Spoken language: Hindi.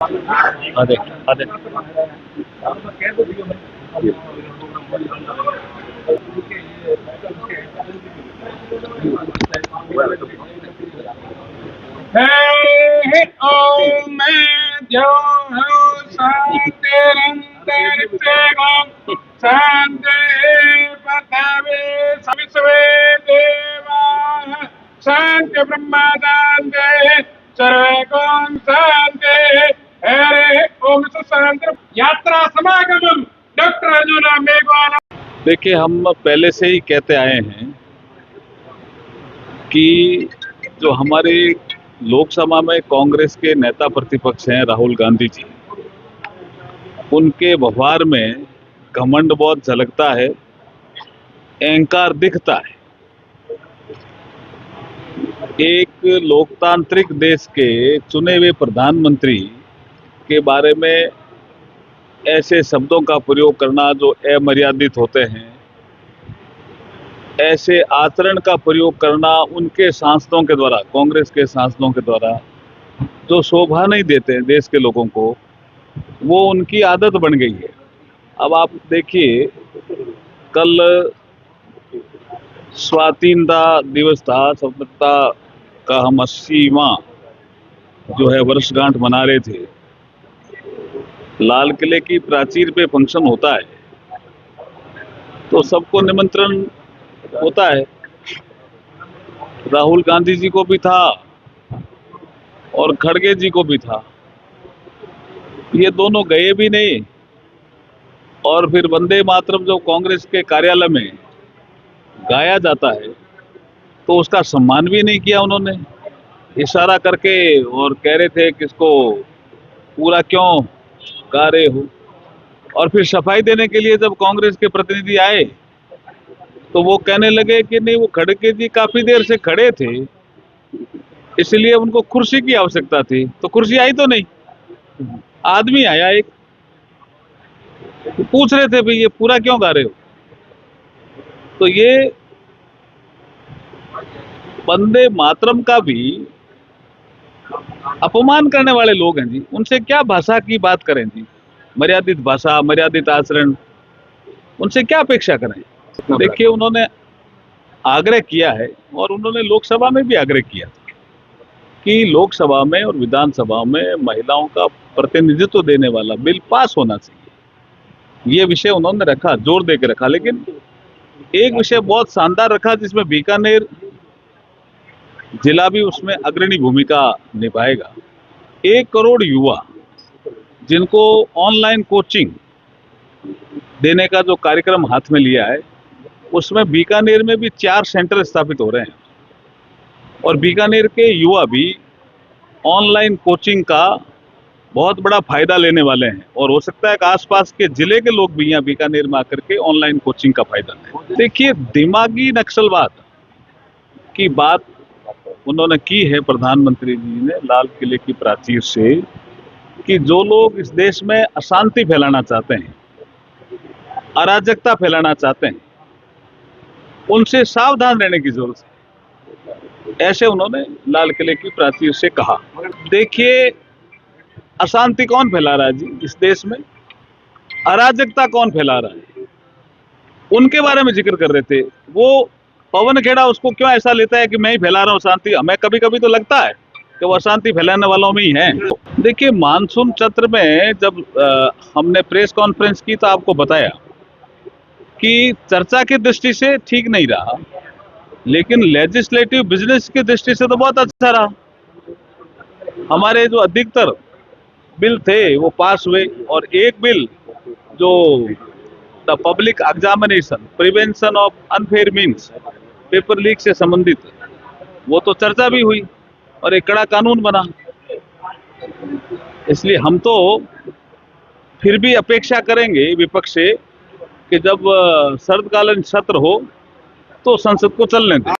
अरे अरे हे ओम मैं जो हूँ शांतिरंतरिक्षेगम शांति पृथ्वी सविस्वे देवा शांति ब्रह्म शांति सर्वे कौन शांति हरे ओम शांति यात्रा समागमम डॉक्टर अर्जुन मेघवाल। देखिए, हम पहले से ही कहते आए हैं कि जो हमारे लोकसभा में कांग्रेस के नेता प्रतिपक्ष हैं राहुल गांधी जी, उनके व्यवहार में घमंड बहुत झलकता है, अहंकार दिखता है। एक लोकतांत्रिक देश के चुने हुए प्रधानमंत्री के बारे में ऐसे शब्दों का प्रयोग करना जो अमर्यादित होते हैं, ऐसे आचरण का प्रयोग करना उनके सांसदों के द्वारा, कांग्रेस के सांसदों के द्वारा, जो शोभा नहीं देते देश के लोगों को, वो उनकी आदत बन गई है। अब आप देखिए, कल स्वाधीनता दिवस था, स्वतंत्रता का हम 80वां जो है वर्षगांठ मना रहे थे। लाल किले की प्राचीर पे फंक्शन होता है तो सबको निमंत्रण होता है। राहुल गांधी जी को भी था और खड़गे जी को भी था। ये दोनों गए भी नहीं और फिर वंदे मातरम जो कांग्रेस के कार्यालय में गाया जाता है तो उसका सम्मान भी नहीं किया उन्होंने, इशारा करके, और कह रहे थे कि इसको पूरा क्यों गा रहे हो। और फिर सफाई देने के लिए जब कांग्रेस के प्रतिनिधि आए तो वो कहने लगे कि नहीं, वो खड़गे जी काफी देर से खड़े थे इसलिए उनको कुर्सी की आवश्यकता थी। तो कुर्सी आई तो नहीं, आदमी आया एक, तो पूछ रहे थे भाई ये पूरा क्यों गा रहे हो। तो ये वंदे मातरम का भी अपमान करने वाले लोग हैं जी। उनसे क्या भाषा की बात करें जी, मर्यादित भाषा, मर्यादित आचरण, उनसे क्या अपेक्षा करें। देखिए, उन्होंने आग्रह किया है और उन्होंने लोकसभा में भी आग्रह किया कि लोकसभा में और विधानसभा में महिलाओं का प्रतिनिधित्व देने वाला बिल पास होना चाहिए। ये विषय उन्होंने रखा, जोर दे के रखा। लेकिन एक विषय बहुत शानदार रखा जिसमें बीकानेर जिला भी उसमें अग्रणी भूमिका निभाएगा। 1 करोड़ युवा जिनको ऑनलाइन कोचिंग देने का जो कार्यक्रम हाथ में लिया है, उसमें बीकानेर में भी 4 सेंटर स्थापित हो रहे हैं और बीकानेर के युवा भी ऑनलाइन कोचिंग का बहुत बड़ा फायदा लेने वाले हैं। और हो सकता है कि आसपास के जिले के लोग भी यहाँ बीकानेर में आकर के ऑनलाइन कोचिंग का फायदा लें। देखिए, दिमागी नक्सलवाद की बात उन्होंने की है प्रधानमंत्री जी ने लाल किले की प्राचीर से, कि जो लोग इस देश में अशांति फैलाना चाहते हैं, अराजकता फैलाना चाहते हैं, उनसे सावधान रहने की जरूरत है, ऐसे उन्होंने लाल किले की प्राचीर से कहा। देखिए, अशांति कौन फैला रहा है जी इस देश में, अराजकता कौन फैला रहा है, उनके बारे में जिक्र कर रहे थे। वो पवन खेड़ा उसको क्यों ऐसा लेता है कि मैं ही फैला रहा हूँ शांति। हमें कभी कभी तो लगता है कि वो अशांति फैलाने वालों में ही है। देखिए, मानसून सत्र में जब हमने प्रेस कॉन्फ्रेंस की तो आपको बताया कि चर्चा की दृष्टि से ठीक नहीं रहा, लेकिन लेजिस्लेटिव बिजनेस की दृष्टि से तो बहुत अच्छा रहा। हमारे जो अधिकतर बिल थे वो पास हुए और एक बिल जो the public examination prevention of unfair means paper leak से संबंधित, वो तो चर्चा भी हुई और एक कड़ा कानून बना। इसलिए हम तो फिर भी अपेक्षा करेंगे विपक्ष से कि जब शरदकालीन सत्र हो तो संसद को चलने दें।